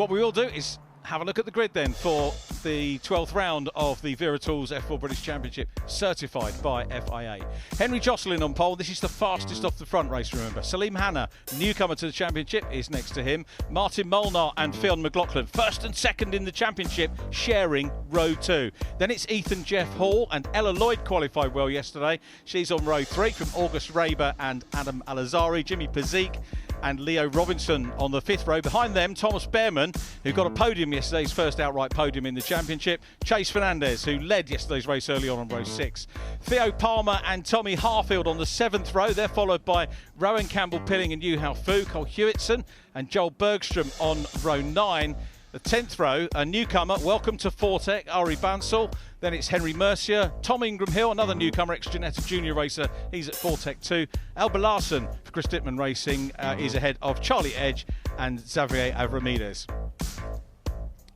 what we will do is have a look at the grid then for the 12th round of the Vera Tools F4 British Championship, certified by FIA. Henry Josselin on pole. This is the fastest off the front race, remember. Salim Hanna, newcomer to the championship, is next to him. Martin Molnar and Fionn McLaughlin, first and second in the championship, sharing row 2. Then it's Ethan Jeff Hall, and Ella Lloyd qualified well yesterday. She's on row 3 from August Raber and Adam Alazari. Jimmy Pazik and Leo Robinson on the 5th row. Behind them, Thomas Behrman, who got a podium yesterday, his first outright podium in the championship. Chase Fernandez, who led yesterday's race early on row 6. Theo Palmer and Tommy Harfield on the 7th row. They're followed by Rowan Campbell-Pilling and Yu Hao Fu, Cole Hewitson and Joel Bergstrom on row 9. The 10th row, a newcomer, welcome to Fortec, Ari Bansal. Then it's Henry Mercier, Tom Ingram-Hill, another newcomer, ex-Ginetta junior racer. He's at Fortec too. Alba Larson for Chris Dittman Racing is ahead of Charlie Edge and Xavier Avramidez.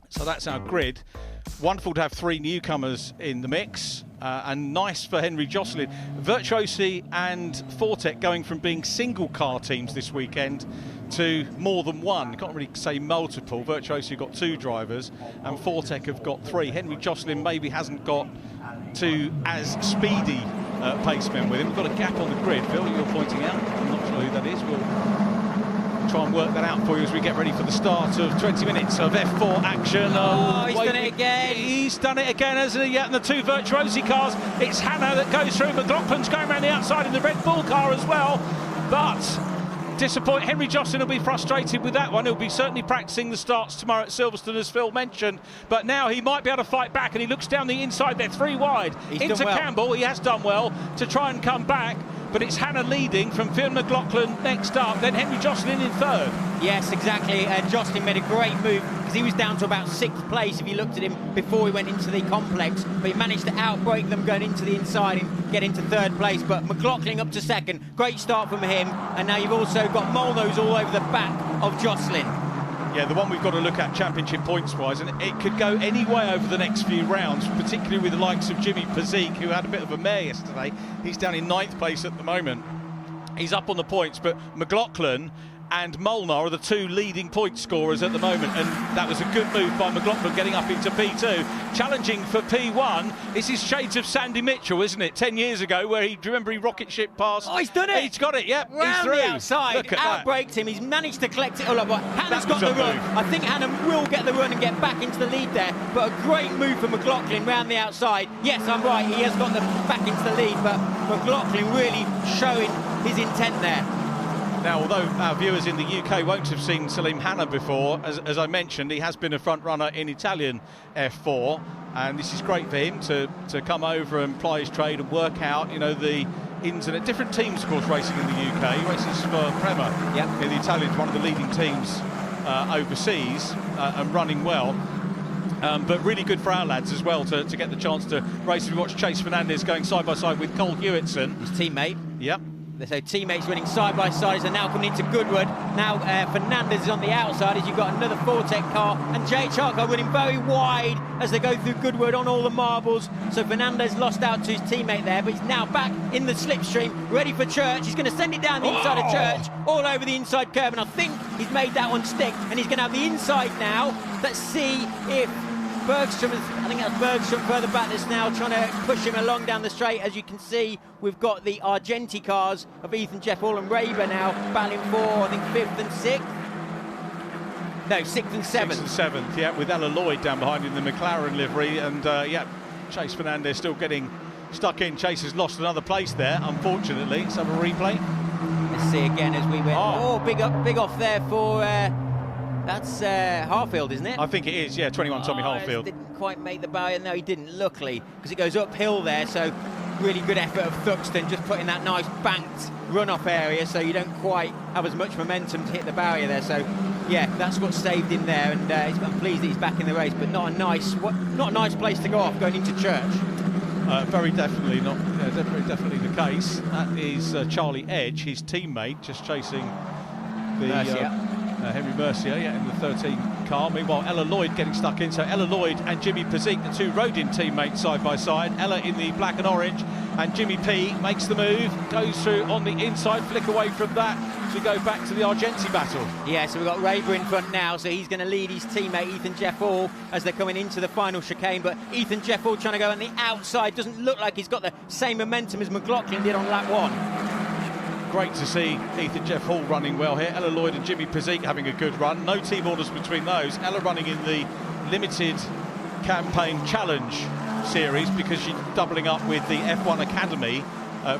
So that's our grid. Wonderful to have 3 newcomers in the mix, and nice for Henry Josselin. Virtuosi and Fortec going from being single car teams this weekend to more than one. You can't really say multiple. Virtuosi have got 2 drivers and Fortec have got 3. Henry Josselin maybe hasn't got 2 as speedy pacemen with him. We've got a gap on the grid, Phil, you're pointing out. I'm not sure who that is. We'll try and work that out for you as we get ready for the start of 20 minutes of F4 action. Oh, he's done it again. He's done it again, hasn't he? Yeah, and the 2 Virtuosi cars. It's Hanna that goes through. McLaughlin's going around the outside in the Red Bull car as well. But Henry Josselin will be frustrated with that one. He'll be certainly practicing the starts tomorrow at Silverstone, as Phil mentioned. But now he might be able to fight back, and he looks down the inside there, 3 wide. He's into well. Campbell. He has done well to try and come back. But it's Hanna leading from Fionn McLaughlin next up, then Henry Josselin in 3rd. Yes, exactly. Josselin made a great move because he was down to about 6th place if you looked at him before he went into the complex. But he managed to outbrake them going into the inside and get into 3rd place. But McLaughlin up to 2nd. Great start from him. And now you've also got Molnose all over the back of Josselin. Yeah, the one we've got to look at championship points-wise, and it could go any way over the next few rounds, particularly with the likes of Jimmy Pazik, who had a bit of a mare yesterday. He's down in 9th place at the moment. He's up on the points, but McLaughlin and Molnar are the 2 leading point scorers at the moment, and that was a good move by McLaughlin getting up into P2. Challenging for P1, this is shades of Sandy Mitchell, isn't it? 10 years ago, where do you remember he rocket ship past? Oh, he's done it! He's got it, yep, he's Round through. the outside, Look at that. outbraked him, he's managed to collect it all up. Hannah's got was the a run. move. I think Hanna will get the run and get back into the lead there, but a great move for McLaughlin round the outside. Yes, I'm right, he has got the back into the lead, but McLaughlin really showing his intent there. Now, although our viewers in the UK won't have seen Salim Hanna before, as I mentioned, he has been a front runner in Italian F4, and this is great for him to come over and ply his trade and work out, you know, the ins and different teams, of course, racing in the UK. He races for Prema in the Italians, one of the leading teams overseas, and running well. But really good for our lads as well to get the chance to race. We watched Chase Fernandez going side by side with Cole Hewitson, His teammate. Yep. So teammates running side by side, so now coming into Goodwood. Now Fernandez is on the outside as you've got another Fortec car, and JHR car running very wide as they go through Goodwood on all the marbles. So Fernandez lost out to his teammate there, but he's now back in the slipstream, ready for Church. He's going to send it down the inside of Church, all over the inside curve, and I think he's made that one stick, and he's going to have the inside now. Let's see if Bergstrom is, I think that's Bergstrom further back that's now trying to push him along down the straight. As you can see, we've got the Argenti cars of Ethan, Jeff Hall and Raber now battling for, I think, 5th and 6th. No, 6th and 7th. 6th and 7th, yeah, with Ella Lloyd down behind in the McLaren livery, and yeah, Chase Fernandez still getting stuck in. Chase has lost another place there, unfortunately. Let's have a replay. Let's see again as we went. Oh, big off there for... that's Harfield, isn't it? I think it is, yeah, 21 Tommy Harfield. Didn't quite make the barrier. No, he didn't, luckily, because it goes uphill there, so really good effort of Thruxton, just putting that nice banked run-off area so you don't quite have as much momentum to hit the barrier there. So, yeah, that's what saved him there, and I'm pleased that he's back in the race, but not a nice place to go off going into Church. Very definitely not. Definitely the case. That is Charlie Edge, his teammate, just chasing the... Mercier. Henry Mercier, yeah, in the 13 car. Meanwhile, Ella Lloyd getting stuck in. So Ella Lloyd and Jimmy Pezik, the two Rodin teammates, side by side. Ella in the black and orange, and Jimmy P makes the move, goes through on the inside, flick away from that to go back to the Argenti battle. Yeah, so we've got Raber in front now, so he's going to lead his teammate Ethan Jeff Hall as they're coming into the final chicane. But Ethan Jeff Hall trying to go on the outside, doesn't look like he's got the same momentum as McLaughlin did on lap 1. Great to see Ethan Jeff Hall running well here. Ella Lloyd and Jimmy Pezik having a good run. No team orders between those. Ella running in the limited campaign challenge series because she's doubling up with the F1 Academy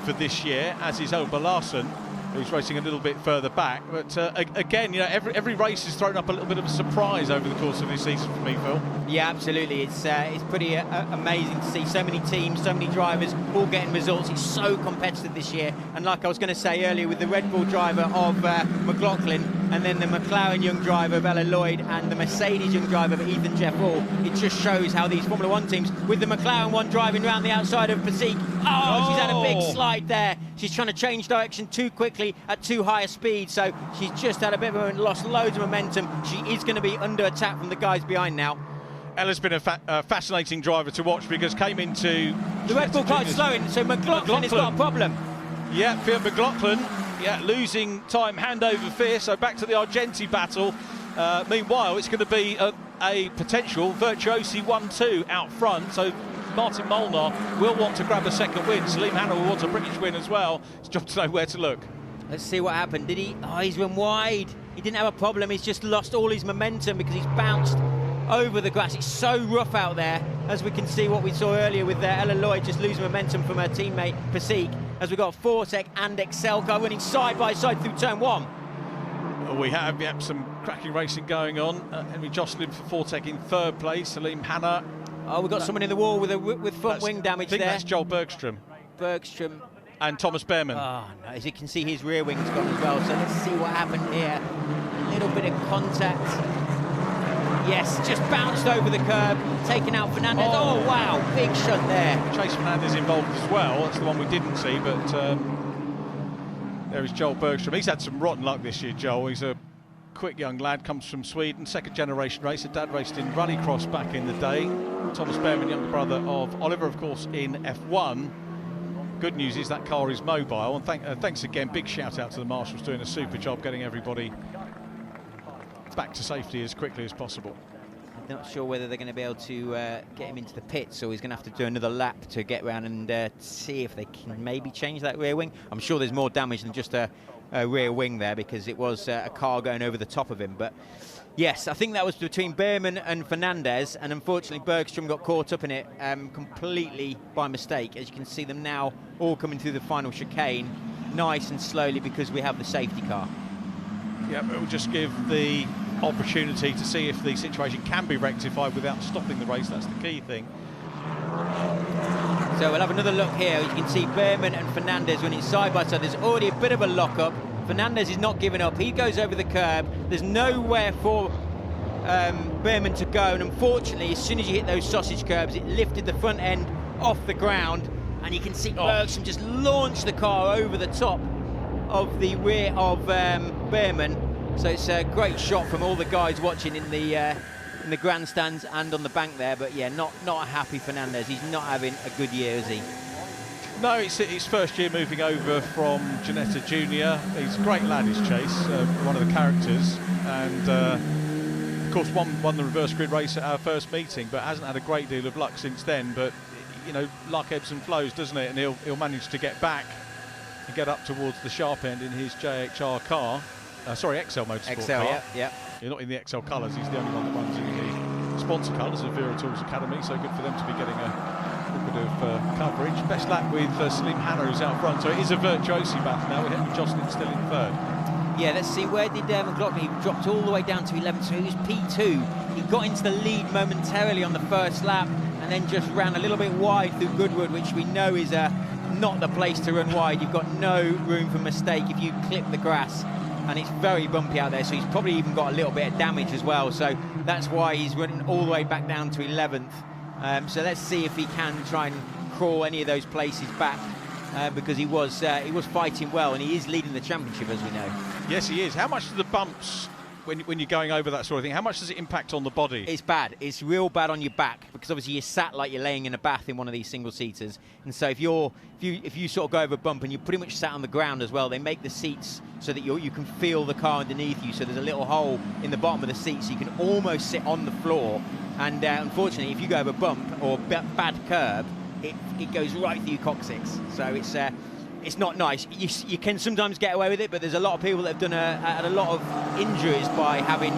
for this year, as is Oba Larson, who's racing a little bit further back. But again, you know, every race has thrown up a little bit of a surprise over the course of this season for me, Phil. Yeah, absolutely. It's pretty amazing to see so many teams, so many drivers all getting results. It's so competitive this year. And like I was going to say earlier, with the Red Bull driver of McLaughlin, and then the McLaren young driver of Ella Lloyd, and the Mercedes young driver of Ethan Jeff Hall, it just shows how these Formula One teams, with the McLaren one driving around the outside of Pezik. She's had a big slide there. She's trying to change direction too quickly at too high a speed, so she's just had a bit of lost loads of momentum. She is going to be under attack from the guys behind now. Ella's been a fascinating driver to watch because came into... The Red Bull car's slowing, so McLaughlin has got a problem. Yeah, Phil McLaughlin, losing time hand over fist, so back to the Argenti battle. Meanwhile, it's going to be a potential virtuosi 1-2 out front, so Martin Molnar will want to grab a second win. Salim Hanna will want a British win as well. It's job to know where to look. Let's see what happened. Did he? Oh, he's run wide. He didn't have a problem. He's just lost all his momentum because he's bounced over the grass. It's so rough out there, as we can see what we saw earlier with Ella Lloyd just losing momentum from her teammate Pezik, as we've got Fortec and Excel car running side by side through turn 1. We have, some cracking racing going on. Henry Jocelyn for Fortec in third place. Salim Hanna. Oh, we've got someone in the wall with front wing damage there. I think that's Joel Bergstrom. And Thomas Behrman. Oh, no, as you can see, his rear wing's gone as well. So let's see what happened here. A little bit of contact. Yes, just bounced over the curb, taking out Fernandez. Oh, wow, big shot there. Chase Fernandez involved as well. That's the one we didn't see, but there is Joel Bergstrom. He's had some rotten luck this year, Joel. He's a quick young lad, comes from Sweden, second generation racer. Dad raced in rallycross back in the day. Thomas Behrman, younger brother of Oliver, of course, in F1. Good news is that car is mobile, and thanks again, big shout out to the marshals doing a super job getting everybody back to safety as quickly as possible. I'm not sure whether they're going to be able to get him into the pits, so he's going to have to do another lap to get around and see if they can maybe change that rear wing. I'm sure there's more damage than just a rear wing there, because it was a car going over the top of him. But yes, I think that was between Behrman and Fernandez, and unfortunately Bergstrom got caught up in it completely by mistake. As you can see them now all coming through the final chicane nice and slowly because we have the safety car. Yeah, but it will just give the opportunity to see if the situation can be rectified without stopping the race. That's the key thing. So we'll have another look here. As you can see, Behrman and Fernandez running side by side. There's already a bit of a lock-up. Fernandez is not giving up. He goes over the curb. There's nowhere for Behrman to go, and unfortunately, as soon as you hit those sausage curbs, it lifted the front end off the ground, and you can see Bergstrom just launch the car over the top of the rear of Behrman. So it's a great shot from all the guys watching in the grandstands and on the bank there. But yeah, not a happy Fernandez. He's not having a good year, is he? No, it's his first year moving over from Ginetta Junior. He's a great lad, is Chase, one of the characters, and of course won the reverse grid race at our first meeting, but hasn't had a great deal of luck since then. But you know, luck ebbs and flows, doesn't it? And he'll manage to get back and get up towards the sharp end in his JHR car. Sorry, XL Motorsport car. Yeah. You're not in the XL colours. He's the only one that runs in the sponsor colours of Vera Tools Academy. So good for them to be getting a bit of coverage. Best lap with Salim Hanna, who's out front. So it is a virtuosi battle now with Henry Jocelyn still in third. Yeah, let's see, where did McLaughlin? He dropped all the way down to 11th, so he was P2. He got into the lead momentarily on the first lap and then just ran a little bit wide through Goodwood, which we know is not the place to run wide. You've got no room for mistake if you clip the grass, and it's very bumpy out there, so he's probably even got a little bit of damage as well. So that's why he's running all the way back down to 11th. So let's see if he can try and crawl any of those places back, because he was fighting well, and he is leading the championship, as we know. Yes, he is. How much do the bumps when you're going over that sort of thing, how much does it impact on the body? It's bad. It's real bad on your back, because obviously you're sat like you're laying in a bath in one of these single-seaters. And so if you sort of go over a bump and you're pretty much sat on the ground as well, they make the seats so that you can feel the car underneath you. So there's a little hole in the bottom of the seat, so you can almost sit on the floor. And unfortunately, if you go over a bump or bad curb, it goes right through your coccyx. So it's not nice. You can sometimes get away with it, but there's a lot of people that have had a lot of injuries by having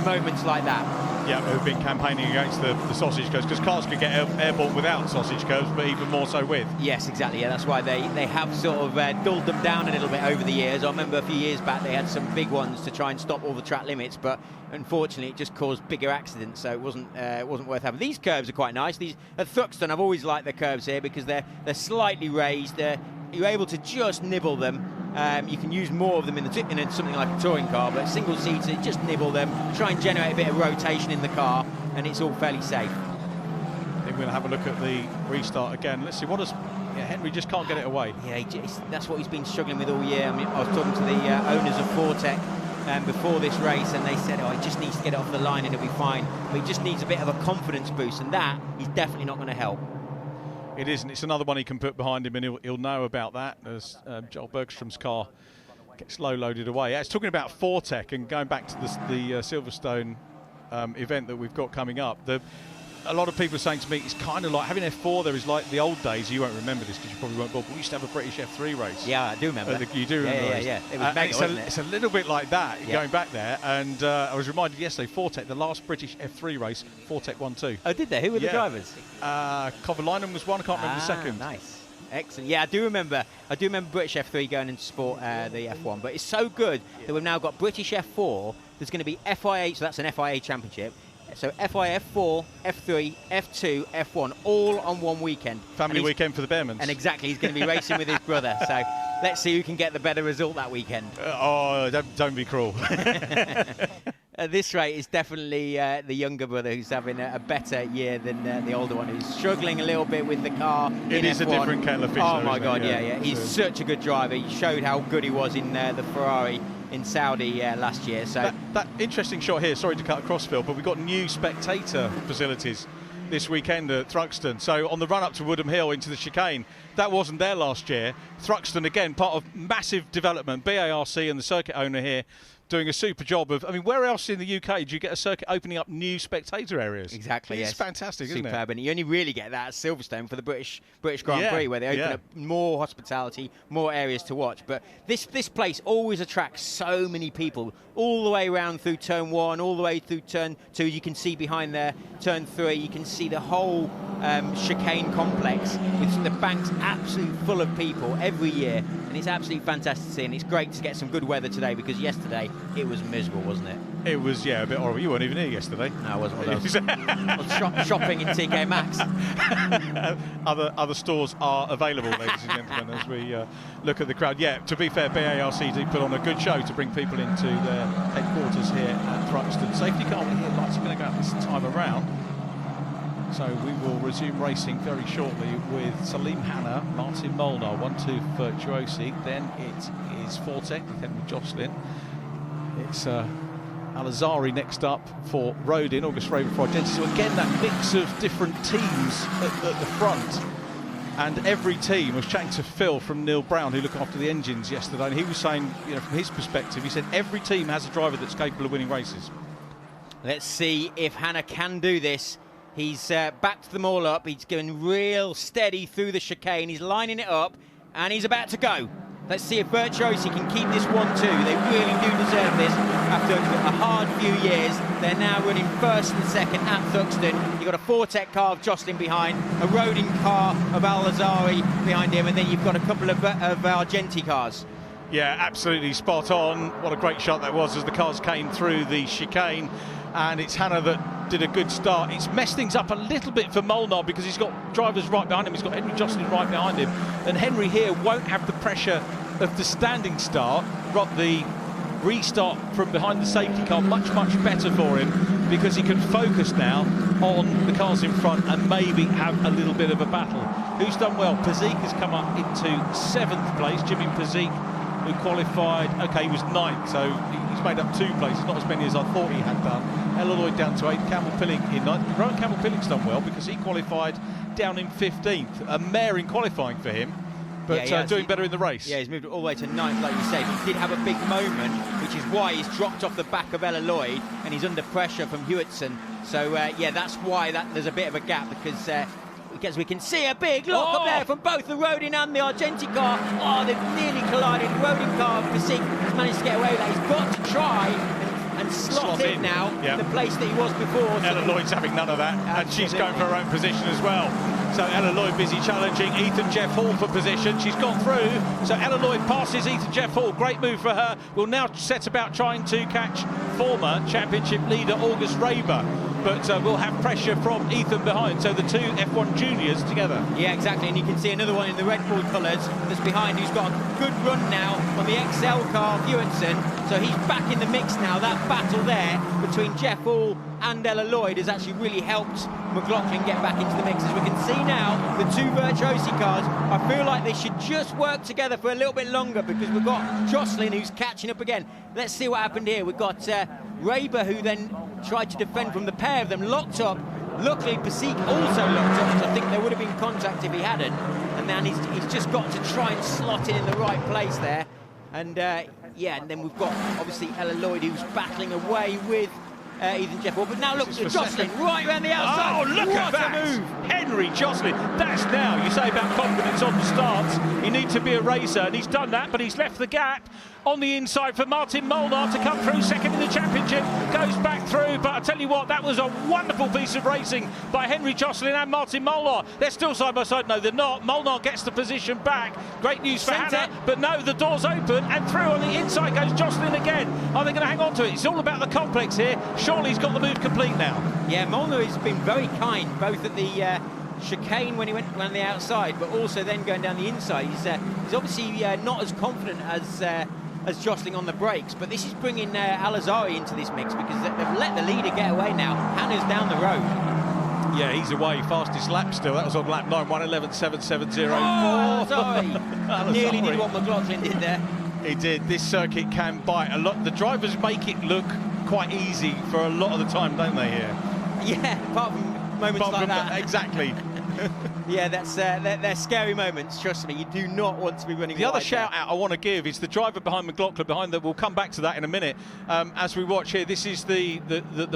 moments like that. Yeah, who've been campaigning against the sausage curves, because cars could get airborne without sausage curves, but even more so with. Yes, exactly. Yeah, that's why they have sort of dulled them down a little bit over the years. I remember a few years back they had some big ones to try and stop all the track limits, but unfortunately it just caused bigger accidents, so it wasn't worth having. These curves are quite nice. These at Thruxton, I've always liked the curves here because they're slightly raised. You're able to just nibble them. You can use more of them in something like a touring car, but single-seater, just nibble them, try and generate a bit of rotation in the car, and it's all fairly safe. I think we're going to have a look at the restart again. Let's see, Henry just can't get it away. Yeah, that's what he's been struggling with all year. I mean, I was talking to the owners of Fortec before this race, and they said, he just needs to get it off the line and it'll be fine. But he just needs a bit of a confidence boost, and that is definitely not going to help. It isn't. It's another one he can put behind him, and he'll know about that as Joel Bergstrom's car gets low-loaded away. Yeah, it's talking about Fortec and going back to the Silverstone event that we've got coming up. A lot of people are saying to me, it's kind of like having F4 there is like the old days. You won't remember this because you probably weren't born, but we used to have a British F3 race. Yeah, I do remember. You do remember? Yeah. It was mega, wasn't it? It's a little bit like that, going back there. And I was reminded yesterday, Fortec, the last British F3 race, Fortec won too. Oh, did they? Who were the drivers? Kovalainen was one, I can't remember the second. Nice. Excellent. Yeah, I do remember British F3 going into sport the F1, but it's so good that we've now got British F4. There's going to be FIA, so that's an FIA championship. So FIA F4, F3, F2, F1, all on one weekend. Family weekend for the Bearmans. And exactly, he's going to be racing with his brother. So let's see who can get the better result that weekend. Don't be cruel. At this rate, it's definitely the younger brother who's having a better year than the older one, who's struggling a little bit with the car. It is F1. A different kettle of fish. Oh my God, yeah. He's such a good driver. He showed how good he was in the Ferrari in Saudi last year. So that interesting shot here. Sorry to cut across, Phil, but we've got new spectator facilities this weekend at Thruxton. So on the run up to Woodham Hill into the chicane, that wasn't there last year. Thruxton again, part of massive development. BARC and the circuit owner here doing a super job of, I mean, where else in the UK do you get a circuit opening up new spectator areas? Exactly, It's fantastic, isn't it? Superb, and you only really get that at Silverstone for the British Grand Prix, where they open up more hospitality, more areas to watch. But this place always attracts so many people, all the way around through Turn 1, all the way through Turn 2. You can see behind there, Turn 3, you can see the whole chicane complex with the banks absolutely full of people every year, and it's absolutely fantastic to see, and it's great to get some good weather today, because yesterday it was miserable, wasn't it? It was, a bit horrible. You weren't even here yesterday. No, I wasn't. I was shopping in TK Maxx. Other stores are available, ladies and gentlemen, as we look at the crowd. Yeah, to be fair, BARC did put on a good show to bring people into their headquarters here at Thruxton. Safety car here, lights are going to go out this time around. So we will resume racing very shortly with Salim Hanna, Martin Molnar, 1-2 Virtuosi. Then it is Fortec with Henry Jocelyn. It's Al-Azhari next up for Rodin, August Raven for Identity. So again, that mix of different teams at the front. And every team, was chatting to Phil from Neil Brown, who looked after the engines yesterday, and he was saying, from his perspective, he said every team has a driver that's capable of winning races. Let's see if Hanna can do this. He's backed them all up. He's going real steady through the chicane. He's lining it up, and he's about to go. Let's see if Virtuosi can keep this 1-2. They really do deserve this. After a hard few years, they're now running first and second at Thruxton. You've got a Fortec car of Jocelyn behind, a Rodin car of Al-Azhari behind him, and then you've got a couple of Argenti cars. Yeah, absolutely spot on. What a great shot that was as the cars came through the chicane. And it's Hanna that did a good start. It's messed things up a little bit for Molnar because he's got drivers right behind him. He's got Henry Jocelyn right behind him. And Henry here won't have the pressure of the standing start. The restart from behind the safety car, much better for him because he can focus now on the cars in front and maybe have a little bit of a battle. Who's done well? Pazik has come up into 7th place. Jimmy Pazik who qualified. Okay, he was 9th, so he's made up 2 places, not as many as I thought he had done. Ella Lloyd down to 8th, Campbell Pilling in 9th. Rowan Campbell Pilling's done well because he qualified down in 15th. A mare in qualifying for him, but doing better in the race. Yeah, he's moved all the way to 9th, like you said. He did have a big moment, which is why he's dropped off the back of Ella Lloyd and he's under pressure from Hewitson. So, yeah, that's why there's a bit of a gap, because we can see a big lock up there from both the Rodin and the Argenti car. Oh, they've nearly collided. The Rodin car, Pisic, has managed to get away with that. He's got to try and slot in now, the place that he was before. Ella Lloyd's having none of that, and she's going for her own position as well. So Ella Lloyd busy challenging Ethan Jeff Hall for position. She's gone through, so Ella Lloyd passes Ethan Jeff Hall. Great move for her. Will now set about trying to catch former championship leader August Raber, but we'll have pressure from Ethan behind, so the 2 F1 juniors together. Yeah, exactly, and you can see another one in the Red Bull colours that's behind, who's got a good run now on the XL car, Hewitson. So he's back in the mix now. That battle there between Jeff Hall and Ella Lloyd has actually really helped McLaughlin get back into the mix. As we can see now, the 2 Virtuosi cars, I feel like they should just work together for a little bit longer, because we've got Jocelyn who's catching up again. Let's see what happened here. We've got Raber, who then tried to defend from the pair of them, locked up. Luckily, Pisic also locked up, because I think there would have been contact if he hadn't. And then he's just got to try and slot in the right place there. And yeah, and then we've got obviously Ella Lloyd, who's battling away with Ethan Jeff Hall. But now look, Jocelyn right around the outside. Oh, look at that! Move. Henry Jocelyn. That's now, you say about confidence on the starts. He needs to be a racer, and he's done that, but he's left the gap on the inside for Martin Molnar to come through second in the championship. Goes back through, but I tell you what, that was a wonderful piece of racing by Henry Jocelyn and Martin Molnar. They're still side by side. No, they're not. Molnar gets the position back. Great news for Hannah, but no, the door's open, and through on the inside goes Jocelyn again. Are they going to hang on to it? It's all about the complex here. Surely he's got the move complete now. Yeah, Molnar has been very kind, both at the chicane when he went around the outside, but also then going down the inside. He's obviously not as confident as Jocelyn on the brakes, but this is bringing Al-Azhari into this mix, because they've let the leader get away now. Hannah's down the road. Yeah, he's away. Fastest lap still. That was on lap 9, 1:11.770. Oh, nearly did what McLaughlin did there. He did. This circuit can bite a lot. The drivers make it look quite easy for a lot of the time, don't they, here? Yeah, apart from moments like that. Exactly. Yeah, they're scary moments, trust me. You do not want to be running. The other shout out I want to give is the driver behind McLaughlin, behind that. We'll come back to that in a minute. As we watch here, this is the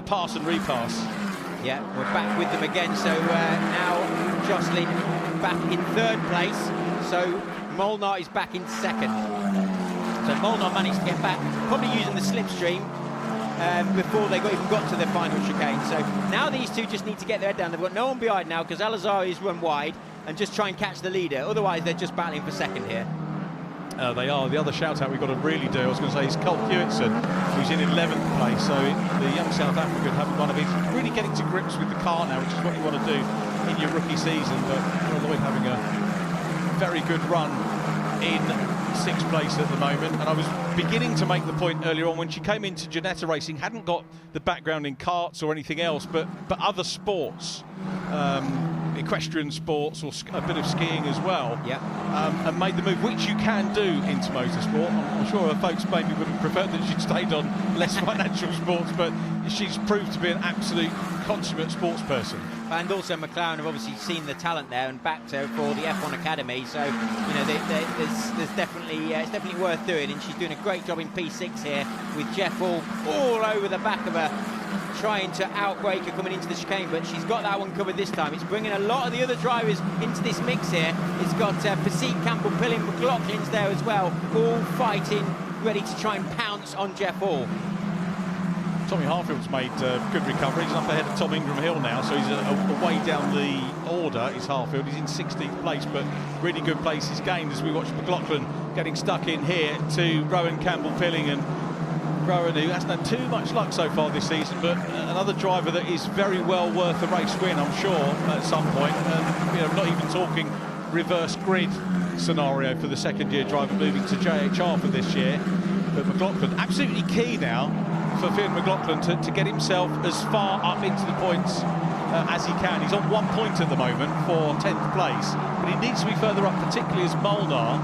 pass and repass. Yeah, we're back with them again. So now Jocelyn back in 3rd place. So Molnar is back in 2nd. So Molnar managed to get back, probably using the slipstream before they even got to their final chicane. So now these two just need to get their head down. They've got no one behind now, because Al-Azhari's run wide, and just try and catch the leader. Otherwise, they're just battling for 2nd here. They are. The other shout-out we've got to really do, I was going to say, is Colt Hewitson, who's in 11th place. So the young South African having one of his, really getting to grips with the car now, which is what you want to do in your rookie season. But Ella Lloyd having a very good run in 6th place at the moment. And I was beginning to make the point earlier on, when she came into Janetta Racing, hadn't got the background in karts or anything else, but other sports, equestrian sports, or a bit of skiing as well. Yeah. And made the move, which you can do into motorsport. I'm sure her folks maybe would have preferred that she'd stayed on less financial sports, but she's proved to be an absolute consummate sports person. And also McLaren have obviously seen the talent there and backed her for the F1 Academy. So, you know, there's definitely it's definitely worth doing, and she's doing a great job in P6 here with Jeff all over the back of her, trying to outbrake her coming into the chicane, but she's got that one covered this time. It's bringing a lot of the other drivers into this mix here. It's got Pisic, Campbell, Pilling, McLaughlin's there as well, all fighting, ready to try and pounce on Jeff Hall. Tommy Harfield's made good recovery. He's up ahead of Tom Ingram Hill now, so he's way down the order. Is Harfield. He's in 16th place, but really good places gained as we watch McLaughlin getting stuck in here to Rowan Campbell Pilling, and Rowan, who hasn't had too much luck so far this season, but another driver that is very well worth a race win, I'm sure, at some point. And, you know, not even talking reverse grid scenario for the second-year driver moving to JHR for this year. But McLaughlin, absolutely key now for Finn McLaughlin to get himself as far up into the points as he can. He's on 1 point at the moment for 10th place, but he needs to be further up, particularly as Molnar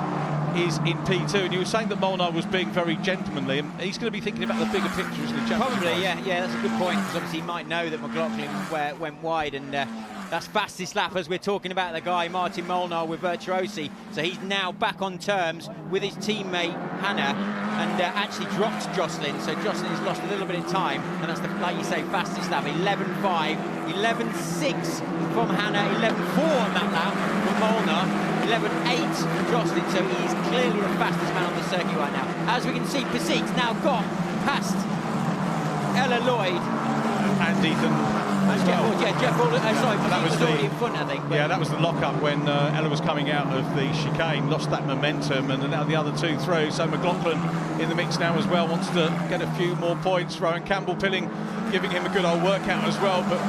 is in P2, and you were saying that Molnar was being very gentlemanly, and he's going to be thinking about the bigger picture, isn't he? Probably, yeah, that's a good point, because obviously he might know that McLaughlin went wide, and that's fastest lap as we're talking about the guy, Martin Molnar, with Virtuosi. So he's now back on terms with his teammate, Hannah, and actually dropped Jocelyn. So Jocelyn has lost a little bit of time, and that's, like you say, fastest lap, 11.5, 11.6 from Hannah, 11.4 on that lap from Molnar, 11.8 from Jocelyn. So he's clearly the fastest man on the circuit right now. As we can see, Pasik's now got past Ella Lloyd. And Ethan. Jeff Hall, that was already in front, I think. Yeah, that was the lock-up when Ella was coming out of the chicane, lost that momentum, and now the other two through. So McLaughlin in the mix now as well, wants to get a few more points. Rowan Campbell-Pilling giving him a good old workout as well, but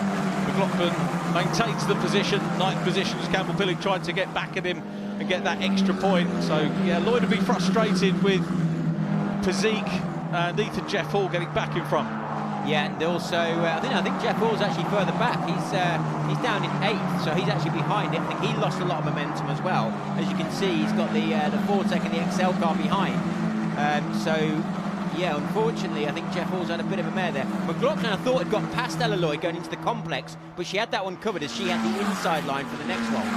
McLaughlin maintains the position, 9th position, as Campbell-Pilling tried to get back at him and get that extra point. So, yeah, Lloyd will be frustrated with Pasik and Ethan Jeff Hall getting back in front. Yeah, and also I think Jeff Hall's actually further back. He's down in 8th, so he's actually behind it. I think he lost a lot of momentum as well. As you can see, he's got the Vortec and the XL car behind. So yeah, unfortunately, I think Jeff Hall's had a bit of a mare there. McLaughlin, I thought, had got past Ella Lloyd going into the complex, but she had that one covered as she had the inside line for the next one.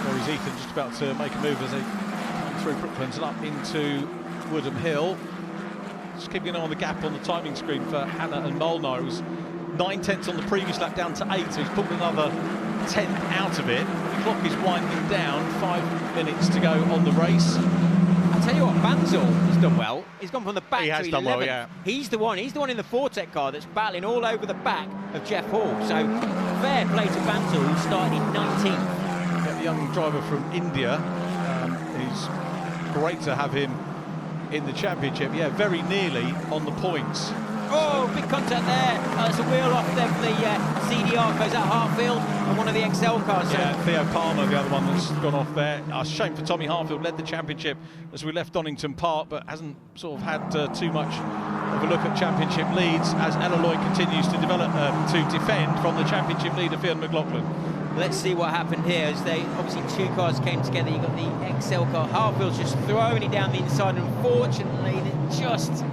There is Ethan just about to make a move as they come through Brooklands and up into Woodham Hill. Just keeping an eye on the gap on the timing screen for Hannah and Molnar. It was 9/10 on the previous lap, down to 8, so he's pulled another 10th out of it. The clock is winding down, 5 minutes to go on the race. I tell you what, Banzel has done well. He's gone from the back to 11. Done well, yeah. He's the one in the Vortec car that's battling all over the back of Jeff Hall. So fair play to Banzel, who started in 19th. Yeah, the young driver from India. He's great to have him in the championship. Yeah, very nearly on the points. Oh, big contact there. That's a wheel off there for the CDR, goes out Hartfield, and one of the XL cars. Yeah, Theo Palmer, the other one that's gone off there. Shame for Tommy Hartfield, led the championship as we left Donington Park, but hasn't sort of had too much of a look at championship leads as Ella Lloyd continues to develop to defend from the championship leader, Fiona McLaughlin. Let's see what happened here as they obviously two cars came together. You got the XL car. Hartfield's just throwing it down the inside, and unfortunately, he just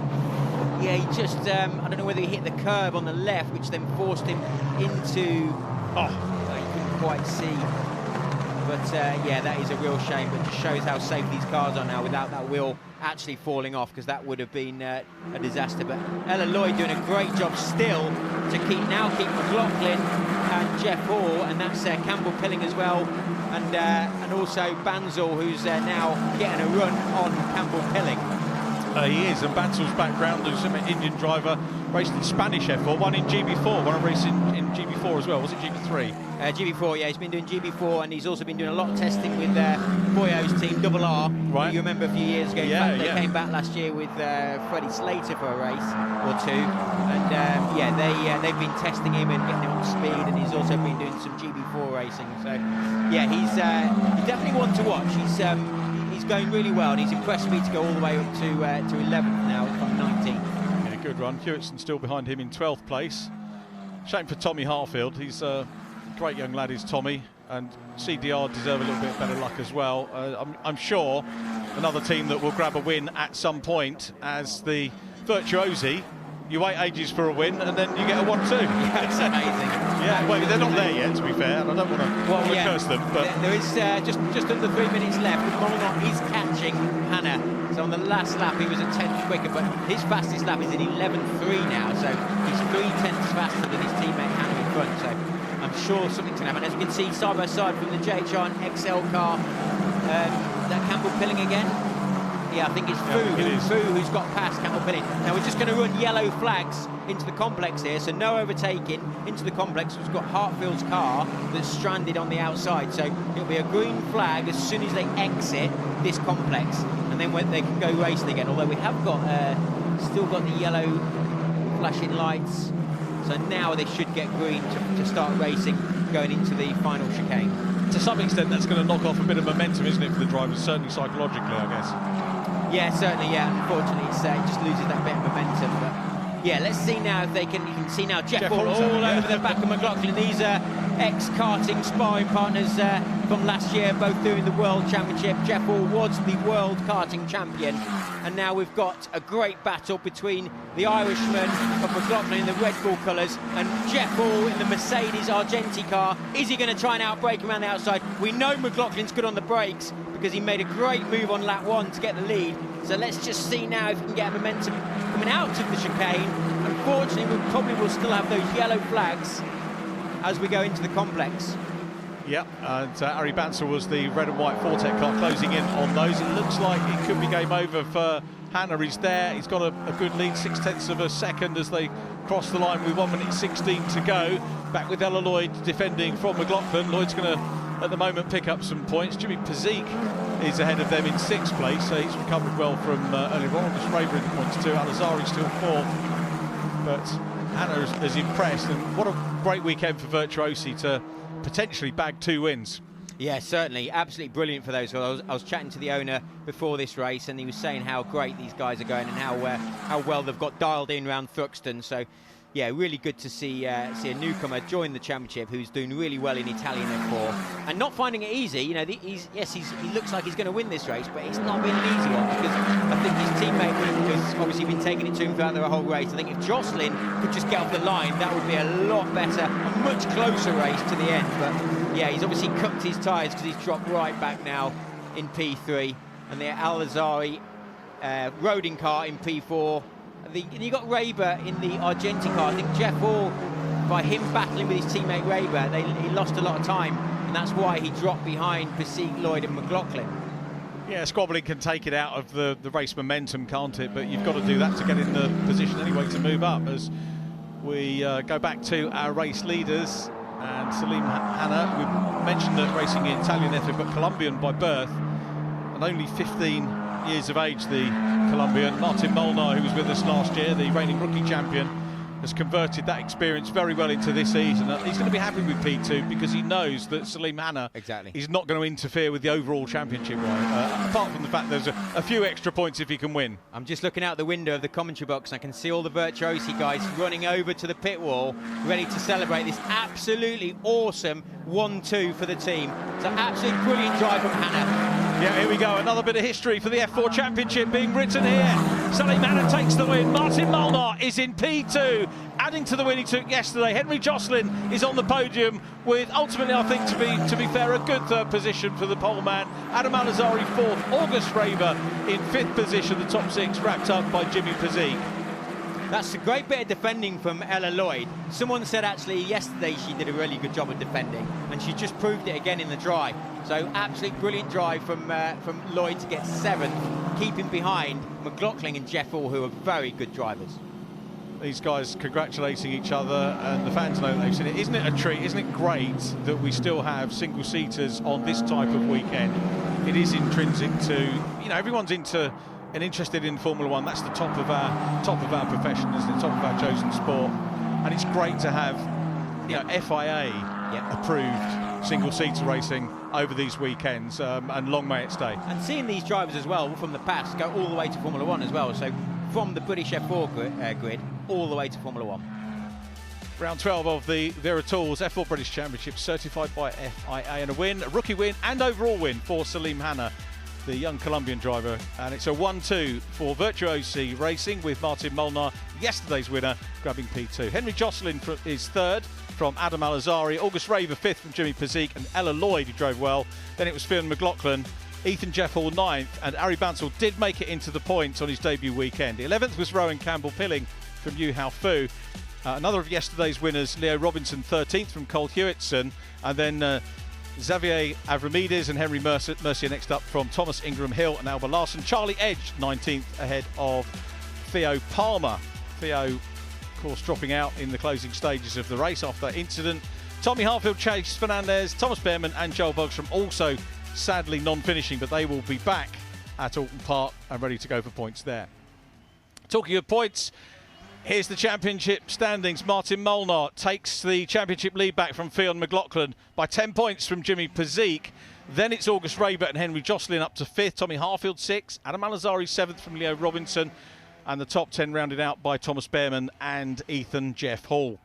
I don't know whether he hit the curb on the left, which then forced him into. He couldn't quite see. But yeah, that is a real shame. But just shows how safe these cars are now without that wheel actually falling off, because that would have been a disaster. But Ella Lloyd doing a great job still to keep McLaughlin and Jeff Hall, and that's Campbell-Pilling as well, and also Banzel, who's now getting a run on Campbell-Pilling. He is, and Banzel's background as an Indian driver, raced in Spanish F4, one in GB4, one racing in GB4 as well. Was it GB3? GB4, yeah, he's been doing GB4, and he's also been doing a lot of testing with Boyo's team, Double R. Right. You remember a few years ago, they came back last year with Freddie Slater for a race or two, and they've been testing him and getting him up to speed, and he's also been doing some GB4 racing. So yeah, he's definitely one to watch. He's going really well, and he's impressed me to go all the way up to 11th now from 19th. Yeah, good run. Hewitson still behind him in 12th place. Shame for Tommy Hartfield. He's a great young lad, is Tommy, and CDR deserve a little bit better luck as well. I'm sure another team that will grab a win at some point, as the Virtuosi. You wait ages for a win, and then you get a 1-2. Yeah, it's amazing. Yeah, well, they're not there yet, to be fair, and I don't want to curse them. But there is just under 3 minutes left. Molnar is catching Hannah. So on the last lap, he was a 10th quicker, but his fastest lap is in 11.3 now. So he's 3/10 faster than his teammate Hannah in front. So I'm sure something's going to happen. As you can see, side by side from the JHR and XL car, that Campbell-Pilling again. Yeah, I think it's Fu who's got past Campbell-Pilling. Now we're just going to run yellow flags into the complex here, so no overtaking into the complex. We've got Hartfield's car that's stranded on the outside, so it'll be a green flag as soon as they exit this complex, and then when they can go racing again. Although we have got still got the yellow flashing lights, so now they should get green to start racing going into the final chicane. To some extent, that's going to knock off a bit of momentum, isn't it, for the drivers? Certainly psychologically, I guess. Yeah, certainly, yeah. Unfortunately, it just loses that bit of momentum. But yeah, let's see now if they can. You can see now Jeff Hall all over the back of McLaughlin. He's ex-karting sparring partners from last year, both doing the World Championship. Jeff Hall was the World Karting Champion, and now we've got a great battle between the Irishman of McLaughlin in the Red Bull colours and Jeff Hall in the Mercedes Argenti car. Is he going to try and outbrake him around the outside? We know McLaughlin's good on the brakes because he made a great move on lap 1 to get the lead. So let's just see now if he can get momentum coming out of the chicane. Unfortunately, we probably will still have those yellow flags as we go into the complex. Yep, and Harry Bansell was the red and white Fortec car closing in on those. It looks like it could be game over for Hanna. He's there, he's got a good lead, 0.6 of a second as they cross the line with 1 minute 16 to go. Back with Ella Lloyd defending from McLaughlin. Lloyd's going to, at the moment, pick up some points. Jimmy Pazik is ahead of them in 6th place, so he's recovered well from earlier on. August Raver in the points too. Al-Azhari still 4th, but Hanna has impressed, and what a great weekend for Virtuosi to potentially bag 2 wins. Yeah, certainly, absolutely brilliant for those. I was chatting to the owner before this race, and he was saying how great these guys are going and how well they've got dialed in around Thruxton. So, yeah, really good to see a newcomer join the championship who's doing really well in Italian F4 and not finding it easy. You know, he looks like he's going to win this race, but it's not been an easy one because I think his teammate has obviously been taking it to him throughout the whole race. I think if Jocelyn could just get off the line, that would be a lot better, a much closer race to the end. But yeah, he's obviously cooked his tyres because he's dropped right back now in P3, and the Al-Azhari Roding car in P4. And you got Raber in the Argenti car. I think Jeff Hall, by him battling with his teammate Raber, he lost a lot of time, and that's why he dropped behind Pazik, Lloyd and McLaughlin. Yeah, squabbling can take it out of the race momentum, can't it? But you've got to do that to get in the position anyway to move up. As we go back to our race leaders, and Salim Hanna, we mentioned that racing in Italian F1, but Colombian by birth, and only 15 years of age, the Colombian. Martin Molnar, who was with us last year, the reigning rookie champion, has converted that experience very well into this season. He's going to be happy with P2 because he knows that Salim Hanna is not going to interfere with the overall championship, right? Apart from the fact there's a few extra points if he can win. I'm just looking out the window of the commentary box and I can see all the Virtuosi guys running over to the pit wall, ready to celebrate this absolutely awesome 1-2 for the team. So absolutely brilliant drive from Hanna. Yeah, here we go. Another bit of history for the F4 Championship being written here. Salim Hanna takes the win. Martin Molnar is in P2, adding to the win he took yesterday. Henry Jocelyn is on the podium with, ultimately, I think, to be fair, a good 3rd position for the pole man. Adam Al-Azhari 4th. August Raver in 5th position. The top 6 wrapped up by Jimmy Pazik. That's a great bit of defending from Ella Lloyd. Someone said actually yesterday she did a really good job of defending, and she just proved it again in the dry. So absolutely brilliant drive from Lloyd to get 7th, keeping behind McLaughlin and Jeff Hall, who are very good drivers. These guys congratulating each other, and the fans know they've seen it. Isn't it a treat? Isn't it great that we still have single-seaters on this type of weekend? It is intrinsic to, you know, everyone's into and interested in Formula One. That's the top of our profession, isn't it? Top of our chosen sport, and it's great to have, you know, FIA approved single-seater racing over these weekends, and long may it stay. And seeing these drivers as well from the past go all the way to Formula One as well, so from the British F4 grid all the way to Formula One. Round 12 of the Vera Tools F4 British Championship, certified by FIA, and a rookie win and overall win for Salim Hanna, the young Colombian driver, and it's a 1-2 for Virtuosi Racing with Martin Molnar, yesterday's winner, grabbing P2. Henry Jocelyn is 3rd from Adam Al-Azhari, August Raver 5th from Jimmy Pazik, and Ella Lloyd, who drove well. Then it was Fionn McLaughlin, Ethan Jeff Hall 9th, and Harry Bansell did make it into the points on his debut weekend. 11th was Rowan Campbell-Pilling from Yu Hao Fu. Another of yesterday's winners, Leo Robinson 13th from Cole Hewitson, and then Xavier Avramides and Henry Mercier next up from Thomas Ingram Hill and Alba Larson. Charlie Edge 19th ahead of Theo Palmer. Theo, of course, dropping out in the closing stages of the race after that incident. Tommy Hartfield, Chase Fernandez, Thomas Behrman and Joel Bogstrom also sadly non-finishing, but they will be back at Alton Park and ready to go for points there. Talking of points, here's the championship standings. Martin Molnar takes the championship lead back from Fionn McLaughlin by 10 points from Jimmy Pazik. Then it's August Raber and Henry Jocelyn up to 5th. Tommy Harfield 6th. Adam Al-Azhari 7th from Leo Robinson. And the top 10 rounded out by Thomas Behrman and Ethan Jeff Hall.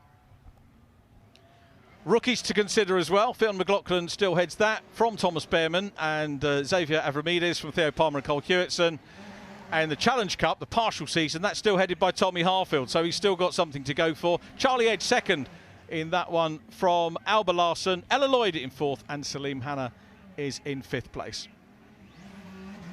Rookies to consider as well. Phil McLaughlin still heads that from Thomas Behrman, and Xavier Avramides from Theo Palmer and Cole Hewitson. And the Challenge Cup, the partial season, that's still headed by Tommy Harfield, so he's still got something to go for. Charlie Edge second in that one from Alba Larson. Ella Lloyd in fourth, and Salim Hanna is in fifth place.